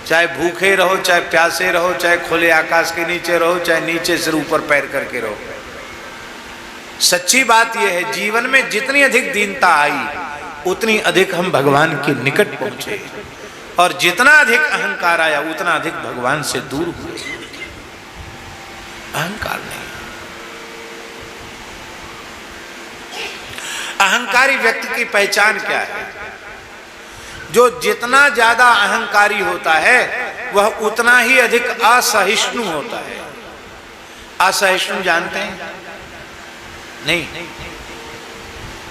चाहे भूखे रहो, चाहे प्यासे रहो, चाहे खुले आकाश के नीचे रहो, चाहे नीचे सिर ऊपर पैर करके रहो। सच्ची बात यह है, जीवन में जितनी अधिक दीनता आई उतनी अधिक हम भगवान के निकट पहुंचे, और जितना अधिक अहंकार आया उतना अधिक भगवान से दूर हुए। अहंकार नहीं। अहंकारी व्यक्ति की पहचान क्या है? जो जितना ज्यादा अहंकारी होता है वह उतना ही अधिक असहिष्णु होता है। असहिष्णु जानते हैं? नहीं।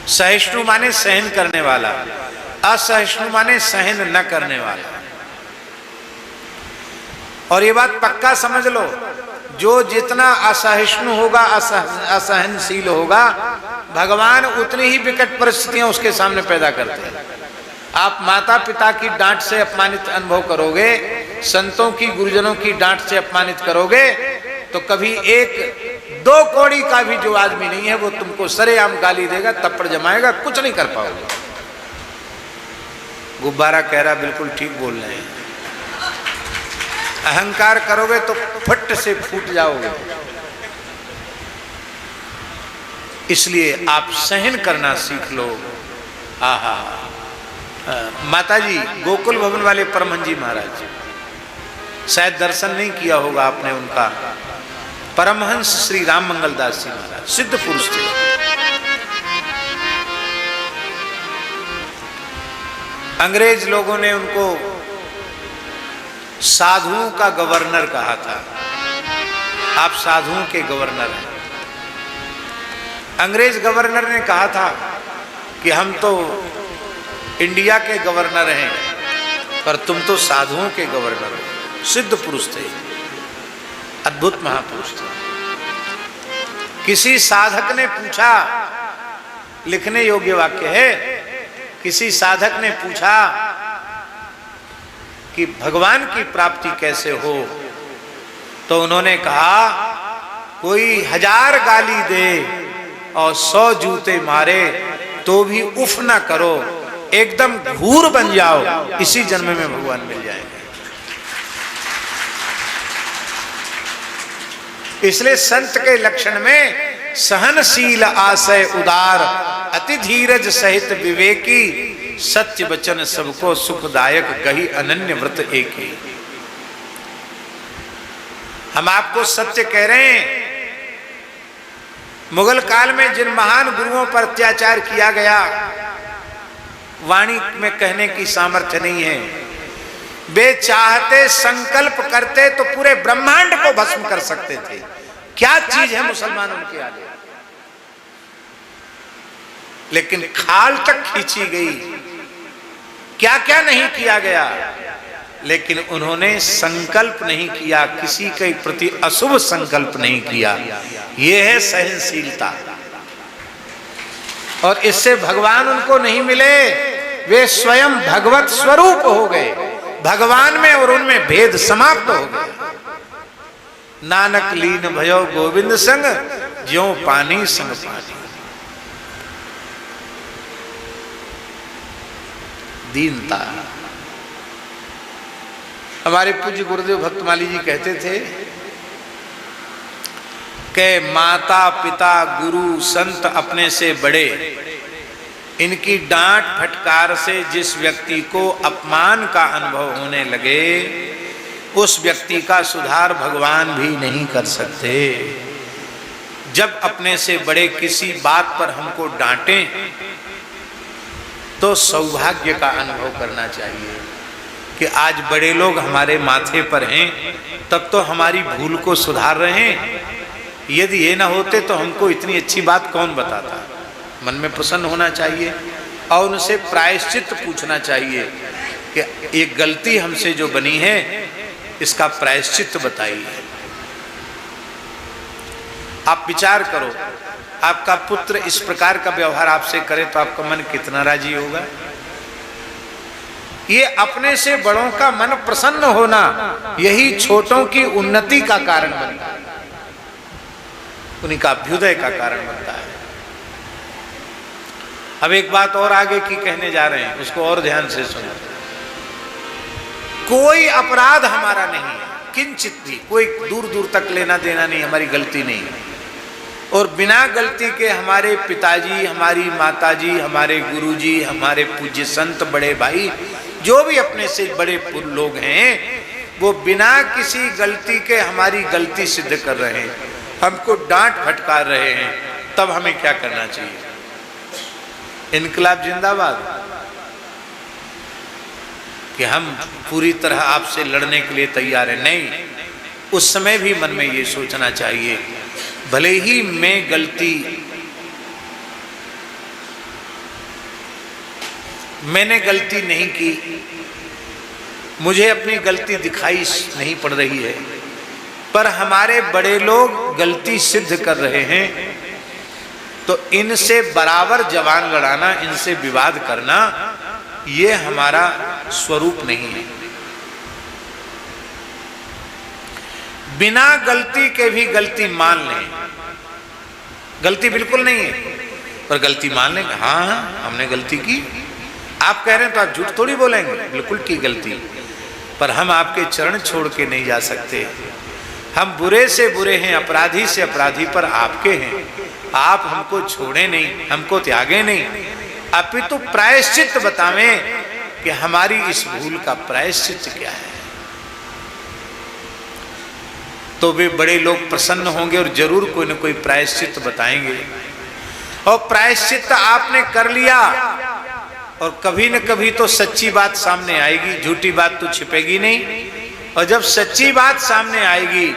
सहिष्णु माने सहन करने वाला, असहिष्णु माने सहन न करने वाला। और ये बात पक्का समझ लो, जो जितना असहिष्णु होगा, असहनशील होगा, भगवान उतनी ही विकट परिस्थितियां उसके सामने पैदा करते हैं। आप माता पिता की डांट से अपमानित अनुभव करोगे, संतों की, गुरुजनों की डांट से अपमानित करोगे, तो कभी एक दो कौड़ी का भी जो आदमी नहीं है वो तुमको सरेआम गाली देगा, तप्पड़ जमाएगा, कुछ नहीं कर पाओगे। गुब्बारा कह रहा बिल्कुल ठीक बोल रहे हैं। अहंकार करोगे तो फट से फूट जाओगे। इसलिए आप सहन करना सीख लो। आहा, माताजी गोकुल भवन वाले परमहंस जी महाराज, शायद दर्शन नहीं किया होगा आपने उनका। परमहंस श्री राम मंगल दास जी महाराज सिद्ध पुरुष थे। अंग्रेज लोगों ने उनको साधुओं का गवर्नर कहा था। आप साधुओं के गवर्नर हैं। अंग्रेज गवर्नर ने कहा था कि हम तो इंडिया के गवर्नर हैं, पर तुम तो साधुओं के गवर्नर हो। सिद्ध पुरुष थे, अद्भुत महापुरुष थे। किसी साधक ने पूछा, लिखने योग्य वाक्य है, किसी साधक ने पूछा कि भगवान की प्राप्ति कैसे हो, तो उन्होंने कहा कोई 1000 गाली दे और 100 जूते मारे तो भी उफ ना करो, एकदम घूर बन जाओ, इसी जन्म में भगवान मिल जाएंगे। इसलिए संत के लक्षण में सहनशील आशय उदार, अति धीरज सहित विवेकी, सत्य वचन सबको सुखदायक, कही अनन्य व्रत एक ही। हम आपको सत्य कह रहे हैं। मुगल काल में जिन महान गुरुओं पर अत्याचार किया गया, वाणी में कहने की सामर्थ्य नहीं है। वे चाहते, संकल्प करते तो पूरे ब्रह्मांड को भस्म कर सकते थे। क्या चीज है मुसलमान उनके आगे? लेकिन खाल तक खींची गई, क्या क्या नहीं किया गया, लेकिन उन्होंने संकल्प नहीं किया, किसी के प्रति अशुभ संकल्प नहीं किया। यह है सहनशीलता। और इससे भगवान उनको नहीं मिले, वे स्वयं भगवत स्वरूप हो गए। भगवान में और उनमें भेद समाप्त हो गया। नानक लीन भयो गोविंद संग, ज्यों पानी संग पानी। दीनता। हमारे पूज्य गुरुदेव भक्तमाली जी कहते थे कि माता पिता गुरु संत अपने से बड़े, इनकी डांट फटकार से जिस व्यक्ति को अपमान का अनुभव होने लगे, उस व्यक्ति का सुधार भगवान भी नहीं कर सकते। जब अपने से बड़े किसी बात पर हमको डांटें तो सौभाग्य का अनुभव करना चाहिए कि आज बड़े लोग हमारे माथे पर हैं, तब तो हमारी भूल को सुधार रहे हैं। यदि ये ना होते तो हमको इतनी अच्छी बात कौन बताता। मन में प्रसन्न होना चाहिए और उनसे प्रायश्चित पूछना चाहिए कि ये गलती हमसे जो बनी है, इसका प्रायश्चित बताइए। आप विचार करो, आपका पुत्र इस प्रकार का व्यवहार आपसे करे तो आपका मन कितना राजी होगा। ये अपने से बड़ों का मन प्रसन्न होना, यही छोटों की उन्नति का कारण बनता है, उन्हीं का अभ्युदय का कारण बनता है। अब एक बात और आगे की कहने जा रहे हैं, उसको और ध्यान से सुनो। कोई अपराध हमारा नहीं है, किंचित भी, कोई दूर दूर तक लेना देना नहीं, हमारी गलती नहीं है। और बिना गलती के हमारे पिताजी, हमारी माताजी, हमारे गुरुजी, हमारे पूज्य संत, बड़े भाई, जो भी अपने से बड़े लोग हैं, वो बिना किसी गलती के हमारी गलती सिद्ध कर रहे हैं, हमको डांट फटकार रहे हैं, तब हमें क्या करना चाहिए? इनकलाब जिंदाबाद, कि हम पूरी तरह आपसे लड़ने के लिए तैयार हैं? नहीं, उस समय भी मन में ये सोचना चाहिए, भले ही मैंने गलती नहीं की, मुझे अपनी गलती दिखाई नहीं पड़ रही है, पर हमारे बड़े लोग गलती सिद्ध कर रहे हैं, तो इनसे बराबर जवान लड़ाना, इनसे विवाद करना, ये हमारा स्वरूप नहीं है। बिना गलती के भी गलती मान लें, गलती बिल्कुल नहीं है, पर गलती मान लें, हाँ हमने गलती की। आप कह रहे हैं तो आप झूठ थोड़ी बोलेंगे, बिल्कुल की गलती, पर हम आपके चरण छोड़ के नहीं जा सकते। हम बुरे से बुरे हैं, अपराधी से अपराधी, पर आपके हैं। आप हमको छोड़े नहीं, हमको त्यागे नहीं, अपितु प्रायश्चित बतावें कि हमारी इस भूल का प्रायश्चित क्या है। तो वे बड़े लोग प्रसन्न होंगे और जरूर कोई न कोई प्रायश्चित बताएंगे। और प्रायश्चित आपने कर लिया, और कभी न कभी तो सच्ची बात सामने आएगी, झूठी बात तो छिपेगी नहीं। और जब सच्ची बात सामने आएगी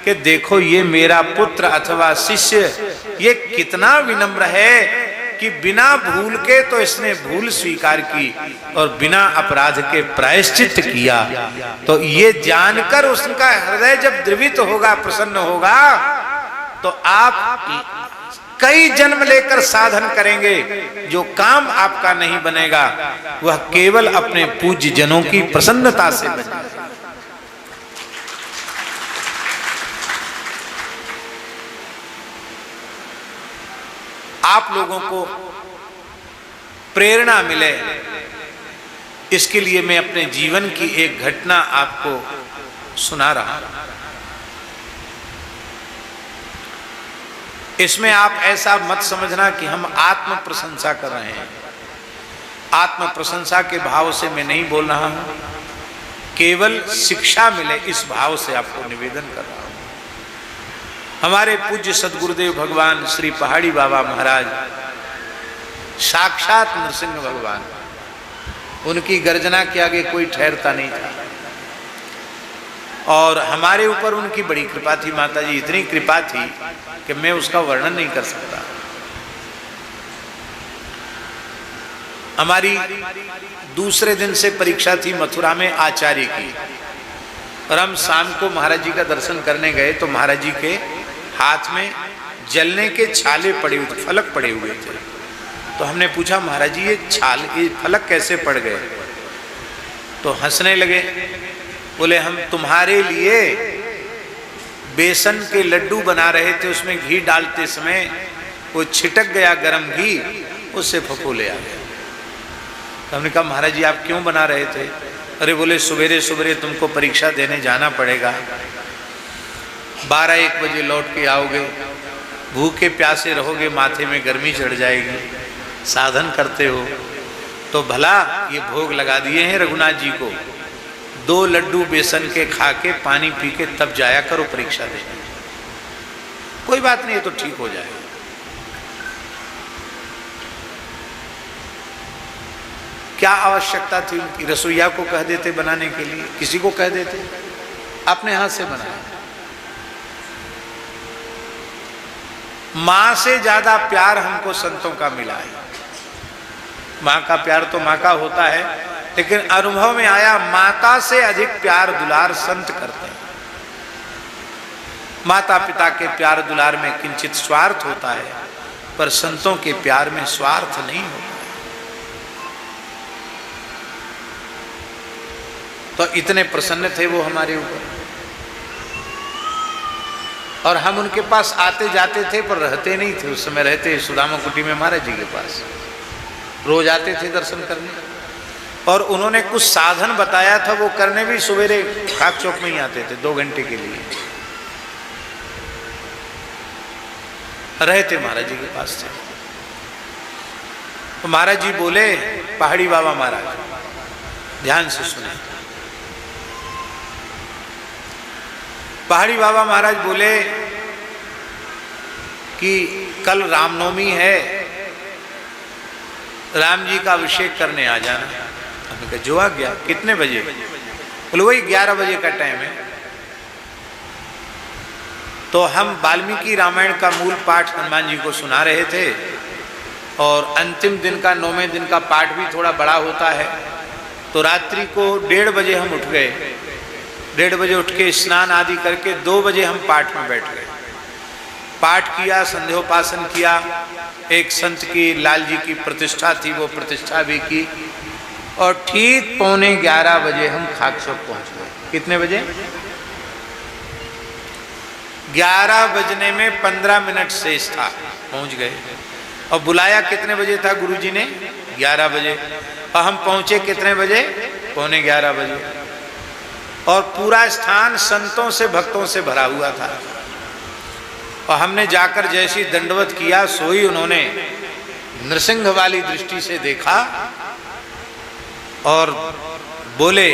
कि देखो ये मेरा पुत्र अथवा शिष्य ये कितना विनम्र है कि बिना भूल के तो इसने भूल स्वीकार की और बिना अपराध के प्रायश्चित किया, तो ये जानकर उसका हृदय जब द्रवित होगा, प्रसन्न होगा, तो आप कई जन्म लेकर साधन करेंगे, जो काम आपका नहीं बनेगा वह केवल अपने पूज्य जनों की प्रसन्नता से बनेगा। आप लोगों को प्रेरणा मिले, इसके लिए मैं अपने जीवन की एक घटना आपको सुना रहा हूं। इसमें आप ऐसा मत समझना कि हम आत्म प्रशंसा कर रहे हैं। आत्म प्रशंसा के भाव से मैं नहीं बोल रहा हूं, केवल शिक्षा मिले इस भाव से आपको निवेदन कर रहा हूं। हमारे पूज्य सदगुरुदेव भगवान श्री पहाड़ी बाबा महाराज, साक्षात नरसिंह भगवान, उनकी गर्जना के आगे कोई ठहरता नहीं था। और हमारे ऊपर उनकी बड़ी कृपा थी। माताजी इतनी कृपा थी कि मैं उसका वर्णन नहीं कर सकता। हमारी दूसरे दिन से परीक्षा थी मथुरा में आचार्य की, और हम शाम को महाराज जी का दर्शन करने गए तो महाराज जी के हाथ में जलने के छाले पड़े हुए थे, फलक पड़े हुए थे। तो हमने पूछा महाराज जी ये फलक कैसे पड़ गए? तो हंसने लगे, बोले हम तुम्हारे लिए बेसन के लड्डू बना रहे थे, उसमें घी डालते समय वो छिटक गया गरम घी, उससे फफूले आ गया। तो हमने कहा महाराज जी आप क्यों बना रहे थे? अरे बोले सवेरे सवेरे तुमको परीक्षा देने जाना पड़ेगा, 12-1 बजे लौट के आओगे, भूखे प्यासे रहोगे, माथे में गर्मी चढ़ जाएगी, साधन करते हो, तो भला ये भोग लगा दिए हैं रघुनाथ जी को, 2 लड्डू बेसन के खा के पानी पी के तब जाया करो परीक्षा देने। कोई बात नहीं, ये तो ठीक हो जाएगा। क्या आवश्यकता थी उनकी? रसोईया को कह देते बनाने के लिए, किसी को कह देते, अपने हाथ से बनाया। मां से ज्यादा प्यार हमको संतों का मिला है। मां का प्यार तो मां का होता है, लेकिन अनुभव में आया माता से अधिक प्यार दुलार संत करते हैं। माता पिता के प्यार दुलार में किंचित स्वार्थ होता है, पर संतों के प्यार में स्वार्थ नहीं होता। तो इतने प्रसन्न थे वो हमारे ऊपर, और हम उनके पास आते जाते थे पर रहते नहीं थे। उस समय रहते सुदामा कुटी में महाराज जी के पास, रोज आते थे दर्शन करने। और उन्होंने कुछ साधन बताया था, वो करने भी सवेरे खाक चौक में ही आते थे 2 घंटे के लिए, रहे थे महाराज जी के पास थे। तो महाराज जी बोले, पहाड़ी बाबा महाराज, ध्यान से सुने, पहाड़ी बाबा महाराज बोले कि कल रामनवमी है, राम जी का अभिषेक करने आ जाना। हमने कहा जो आ गया। कितने बजे? बोले वही 11 बजे का टाइम है। तो हम वाल्मीकि रामायण का मूल पाठ हनुमान जी को सुना रहे थे, और अंतिम दिन का 9वें दिन का पाठ भी थोड़ा बड़ा होता है। तो रात्रि को 1:30 बजे हम उठ गए। 1:30 बजे उठ के स्नान आदि करके 2 बजे हम पाठ में बैठ गए। पाठ किया, संध्योपासन किया, एक संत की लाल जी की प्रतिष्ठा थी, वो प्रतिष्ठा भी की, और ठीक 11:15 बजे हम खाक चौक पहुंच गए। कितने बजे? 11 बजने में 15 मिनट शेष था, पहुंच गए। और बुलाया कितने बजे था गुरुजी ने? 11 बजे। और हम पहुंचे कितने बजे? 11:15 बजे। और पूरा स्थान संतों से भक्तों से भरा हुआ था। और हमने जाकर जैसी दंडवत किया, सोई उन्होंने नृसिंह वाली दृष्टि से देखा और बोले,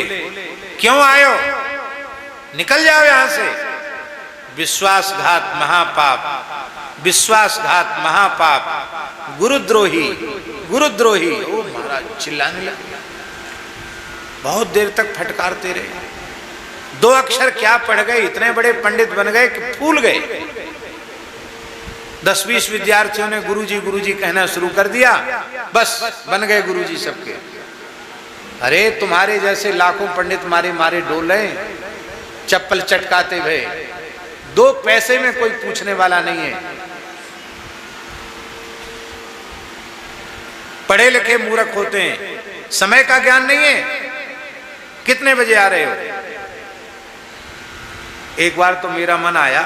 क्यों आयो, निकल जाओ यहां से। विश्वासघात महापाप, विश्वासघात महापाप, गुरुद्रोही, गुरुद्रोही। ओ महाराज चिल्लाने लगे, बहुत देर तक फटकारते रहे। 2 अक्षर क्या पढ़ गए, इतने बड़े पंडित बन गए कि फूल गए। 10-20 विद्यार्थियों ने गुरुजी गुरुजी कहना शुरू कर दिया, बस बन गए गुरुजी सबके। अरे तुम्हारे जैसे लाखों पंडित मारे मारे डोल रहे, चप्पल चटकाते हुए, 2 पैसे में कोई पूछने वाला नहीं है। पढ़े लिखे मूर्ख होते हैं, समय का ज्ञान नहीं है। कितने बजे आ रहे हो? एक बार तो मेरा मन आया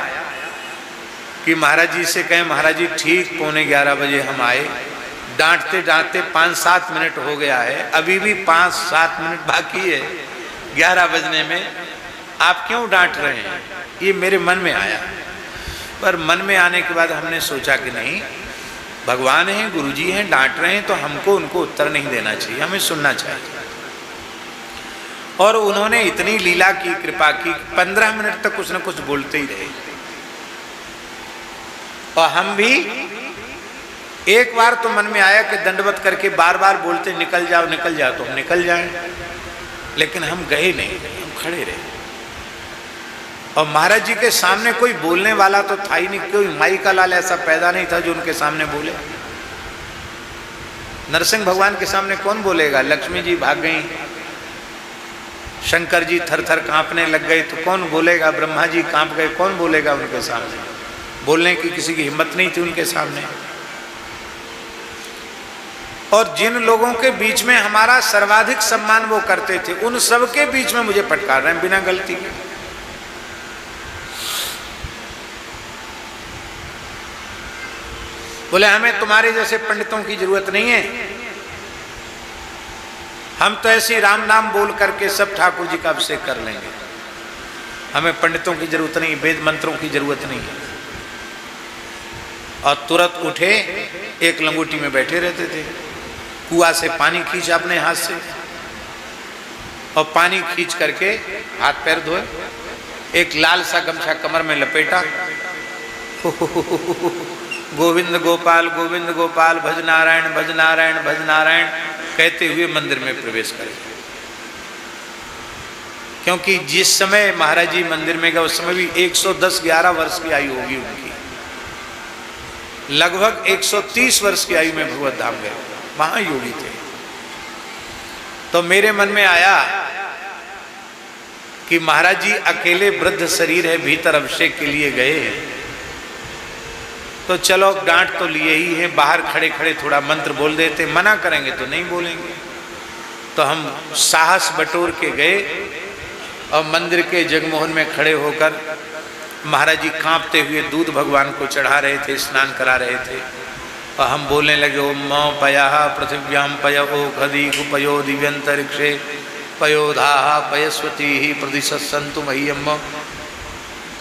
कि महाराज जी से कहें, महाराज जी ठीक 11:15 बजे हम आए, डांटते डांटते 5-7 मिनट हो गया है, अभी भी 5-7 मिनट बाकी है 11 बजने में, आप क्यों डांट रहे हैं? ये मेरे मन में आया। पर मन में आने के बाद हमने सोचा कि नहीं, भगवान हैं, गुरुजी हैं, डांट रहे हैं तो हमको उनको उत्तर नहीं देना चाहिए, हमें सुनना चाहिए। और उन्होंने इतनी लीला की, कृपा की, 15 मिनट तक कुछ न कुछ बोलते ही रहे। और हम भी एक बार तो मन में आया कि दंडवत करके बार बार बोलते निकल जाओ निकल जाओ, तो हम निकल जाएं, लेकिन हम गए नहीं, हम खड़े रहे। और महाराज जी के सामने कोई बोलने वाला तो था ही नहीं, कोई माई का लाल ऐसा पैदा नहीं था जो उनके सामने बोले। नरसिंह भगवान के सामने कौन बोलेगा? लक्ष्मी जी भाग गई, शंकर जी थर थर कांपने लग गए, तो कौन बोलेगा? ब्रह्मा जी कांप गए, कौन बोलेगा उनके सामने? बोलने की किसी की हिम्मत नहीं थी उनके सामने। और जिन लोगों के बीच में हमारा सर्वाधिक सम्मान वो करते थे, उन सब के बीच में मुझे फटकार रहे हैं बिना गलती के। बोले हमें तुम्हारे जैसे पंडितों की जरूरत नहीं है, हम तो ऐसी राम नाम बोल करके सब ठाकुर जी का अभिषेक कर लेंगे, हमें पंडितों की जरूरत नहीं, वेद मंत्रों की जरूरत नहीं है। और तुरंत उठे, एक लंगोटी में बैठे रहते थे, कुआं से पानी खींचा अपने हाथ से, और पानी खींच करके हाथ पैर धोए, एक लाल सा गमछा कमर में लपेटा, गोविंद गोपाल गोविंद गोपाल, भज नारायण भज नारायण भज नारायण कहते हुए मंदिर में प्रवेश करे। क्योंकि जिस समय महाराज जी मंदिर में गए उस समय भी 110-11 वर्ष की आयु होगी उनकी, लगभग 130 वर्ष की आयु में भगवत धाम गए, महायोगी थे। तो मेरे मन में आया कि महाराज जी अकेले वृद्ध शरीर है, भीतर अभिषेक के लिए गए हैं, तो चलो डांट तो लिए ही हैं, बाहर खड़े खड़े थोड़ा मंत्र बोल देते, मना करेंगे तो नहीं बोलेंगे। तो हम साहस बटोर के गए और मंदिर के जगमोहन में खड़े होकर महाराज जी कांपते हुए दूध भगवान को चढ़ा रहे थे, स्नान करा रहे थे। और हम बोलने लगे ओम पया पृथिव्याम पय ओखदी कुपयो दिव्यंतरिक्षे पयोधा पयस्वती ही प्रदिशंतु मह्यम।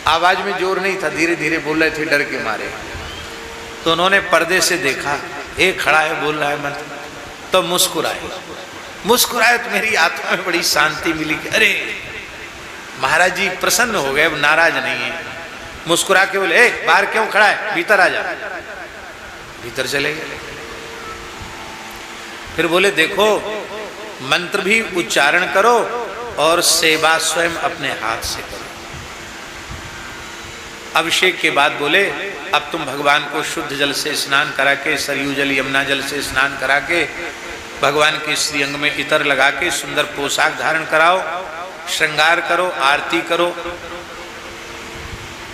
आवाज में जोर नहीं था, धीरे धीरे बोल रहे थे डर के मारे। तो उन्होंने पर्दे से देखा, एक खड़ा है बोल रहा है मंत्र, तो मुस्कुराए तो मेरी आत्मा में बड़ी शांति मिली कि अरे महाराज जी प्रसन्न हो गए, अब नाराज नहीं है। मुस्कुरा के बोले ए बाहर क्यों खड़ा है, भीतर आ जा। भीतर चले गए। फिर बोले देखो मंत्र भी उच्चारण करो और सेवा स्वयं अपने हाथ से करो। अभिषेक के बाद बोले अब तुम भगवान को शुद्ध जल से स्नान करा के, सरयू जल यमुना जल से स्नान करा के, भगवान के श्रीअंग में इतर लगा के सुंदर पोशाक धारण कराओ, श्रृंगार करो, आरती करो।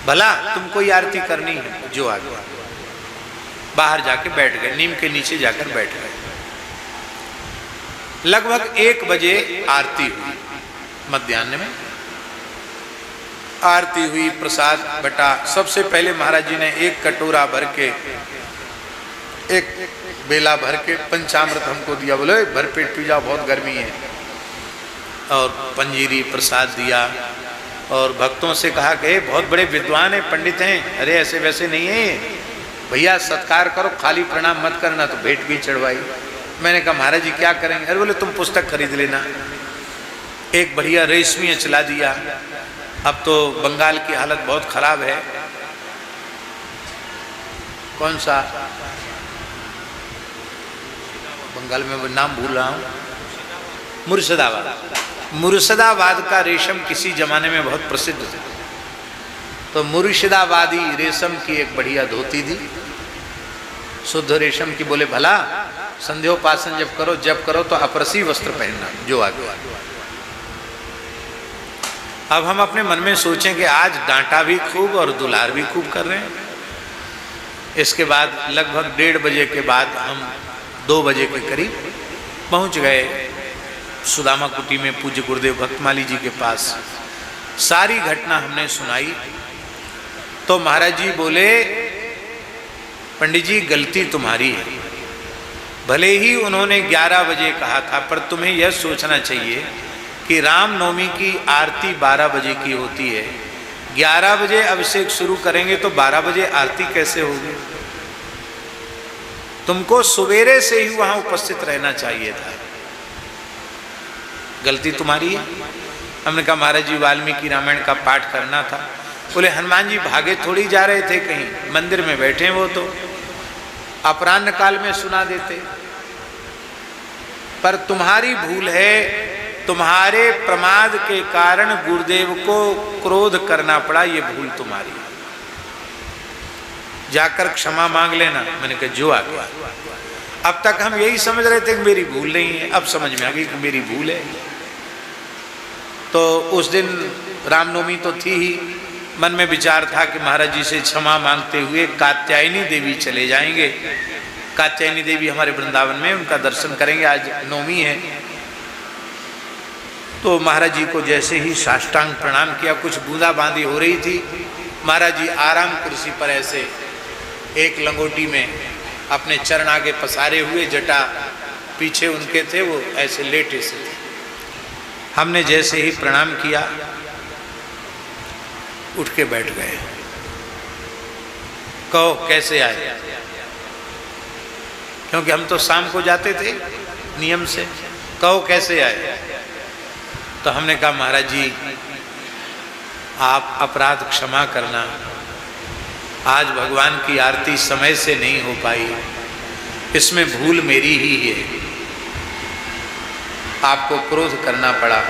भला तुम कोई आरती करनी है जो आ गया। बाहर जाके बैठ गए, नीम के नीचे जाकर बैठ गए। लगभग 1 बजे आरती हुई, मध्याह्न में आरती हुई, प्रसाद बटा। सबसे पहले महाराज जी ने 1 कटोरा भर के, 1 बेला भर के पंचामृत हमको दिया, बोले भरपेट पी जाओ बहुत गर्मी है। और पंजीरी प्रसाद दिया और भक्तों से कहा कि बहुत बड़े विद्वान हैं, पंडित हैं, अरे ऐसे वैसे नहीं है भैया, सत्कार करो, खाली प्रणाम मत करना। तो भेंट भी चढ़वाई। मैंने कहा महाराज जी क्या करेंगे? अरे बोले तुम पुस्तक खरीद लेना। एक बढ़िया रेशमी चला दिया। अब तो बंगाल की हालत बहुत खराब है। कौन सा बंगाल में नाम भूल रहा हूँ, मुर्शिदाबाद। मुर्शिदाबाद का रेशम किसी जमाने में बहुत प्रसिद्ध था। तो मुर्शिदाबादी रेशम की एक बढ़िया धोती दी, शुद्ध रेशम की। बोले भला संध्योपासन जब करो तो अपरसी वस्त्र पहनना जो आगे। अब हम अपने मन में सोचें कि आज डांटा भी खूब और दुलार भी खूब कर रहे हैं। इसके बाद लगभग 1:30 बजे के बाद हम 2 बजे के करीब पहुंच गए सुदामा कुटी में पूज्य गुरुदेव भक्तमाली जी के पास। सारी घटना हमने सुनाई तो महाराज जी बोले पंडित जी गलती तुम्हारी है। भले ही उन्होंने 11 बजे कहा था, पर तुम्हें यह सोचना चाहिए कि रामनवमी की आरती 12 बजे की होती है। 11 बजे अभिषेक शुरू करेंगे तो 12 बजे आरती कैसे होगी? तुमको सवेरे से ही वहां उपस्थित रहना चाहिए था। गलती तुम्हारी है। हमने कहा महाराज जी वाल्मीकि रामायण का पाठ करना था। बोले हनुमान जी भागे थोड़ी जा रहे थे कहीं, मंदिर में बैठे, वो तो अपराह्न काल में सुना देते। पर तुम्हारी भूल है, तुम्हारे प्रमाद के कारण गुरुदेव को क्रोध करना पड़ा, ये भूल तुम्हारी। जाकर क्षमा मांग लेना। मैंने कहा जो आ गया। अब तक हम यही समझ रहे थे कि मेरी भूल नहीं है, अब समझ में आ गई कि मेरी भूल है। तो उस दिन रामनवमी तो थी ही, मन में विचार था कि महाराज जी से क्षमा मांगते हुए कात्यायनी देवी चले जाएंगे। कात्यायनी देवी हमारे वृंदावन में, उनका दर्शन करेंगे। आज नवमी है। तो महाराज जी को जैसे ही साष्टांग प्रणाम किया, कुछ बूंदाबांदी हो रही थी। महाराज जी आराम कुर्सी पर ऐसे एक लंगोटी में अपने चरण आगे पसारे हुए, जटा पीछे उनके थे, वो ऐसे लेटे से थे। हमने जैसे ही प्रणाम किया उठ के बैठ गए। कहो कैसे आए? क्योंकि हम तो शाम को जाते थे नियम से। कहो कैसे आए? तो हमने कहा महाराज जी आप अपराध क्षमा करना, आज भगवान की आरती समय से नहीं हो पाई, इसमें भूल मेरी ही है, आपको क्रोध करना पड़ा,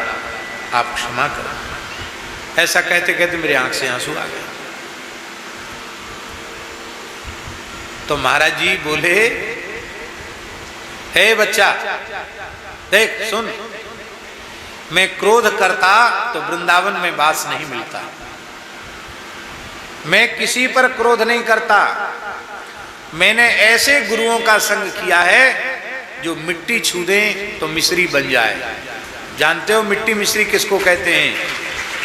आप क्षमा करो। ऐसा कहते कहते मेरी आंख से आंसू आ गए। तो महाराज जी बोले हे बच्चा देख सुन, मैं क्रोध करता तो वृंदावन में वास नहीं मिलता। मैं किसी पर क्रोध नहीं करता। मैंने ऐसे गुरुओं का संग किया है जो मिट्टी छू दें तो मिश्री बन जाए। जानते हो मिट्टी मिश्री किसको कहते हैं?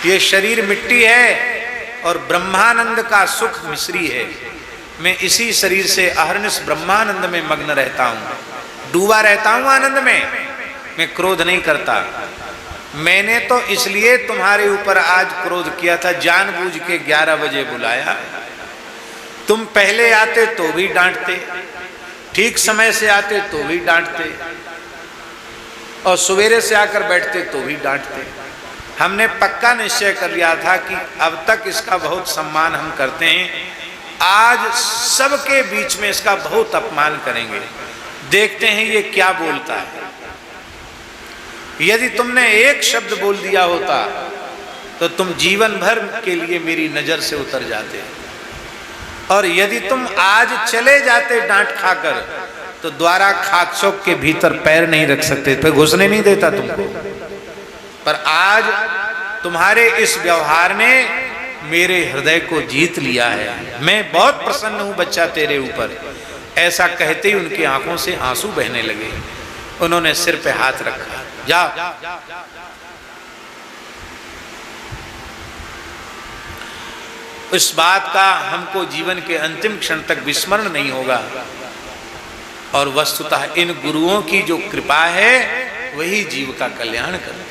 ये शरीर मिट्टी है और ब्रह्मानंद का सुख मिश्री है। मैं इसी शरीर से अहर्निश ब्रह्मानंद में मग्न रहता हूं, डूबा रहता हूं आनंद में, मैं क्रोध नहीं करता। मैंने तो इसलिए तुम्हारे ऊपर आज क्रोध किया था, जानबूझ के 11 बजे बुलाया। तुम पहले आते तो भी डांटते, ठीक समय से आते तो भी डांटते, और सवेरे से आकर बैठते तो भी डांटते। हमने पक्का निश्चय कर लिया था कि अब तक इसका बहुत सम्मान हम करते हैं, आज सबके बीच में इसका बहुत अपमान करेंगे, देखते हैं ये क्या बोलता है। यदि तुमने एक शब्द बोल दिया होता तो तुम जीवन भर के लिए मेरी नजर से उतर जाते, और यदि तुम आज चले जाते डांट खाकर तो द्वारा खाकचौक के भीतर पैर नहीं रख सकते थे, घुसने नहीं देता तुमको। पर आज तुम्हारे इस व्यवहार ने मेरे हृदय को जीत लिया है, मैं बहुत प्रसन्न हूं बच्चा तेरे ऊपर। ऐसा कहते ही उनकी आंखों से आंसू बहने लगे। उन्होंने सिर पे हाथ रखा, जा। इस बात का हमको जीवन के अंतिम क्षण तक विस्मरण नहीं होगा, और वस्तुतः इन गुरुओं की जो कृपा है वही जीव का कल्याण करती है।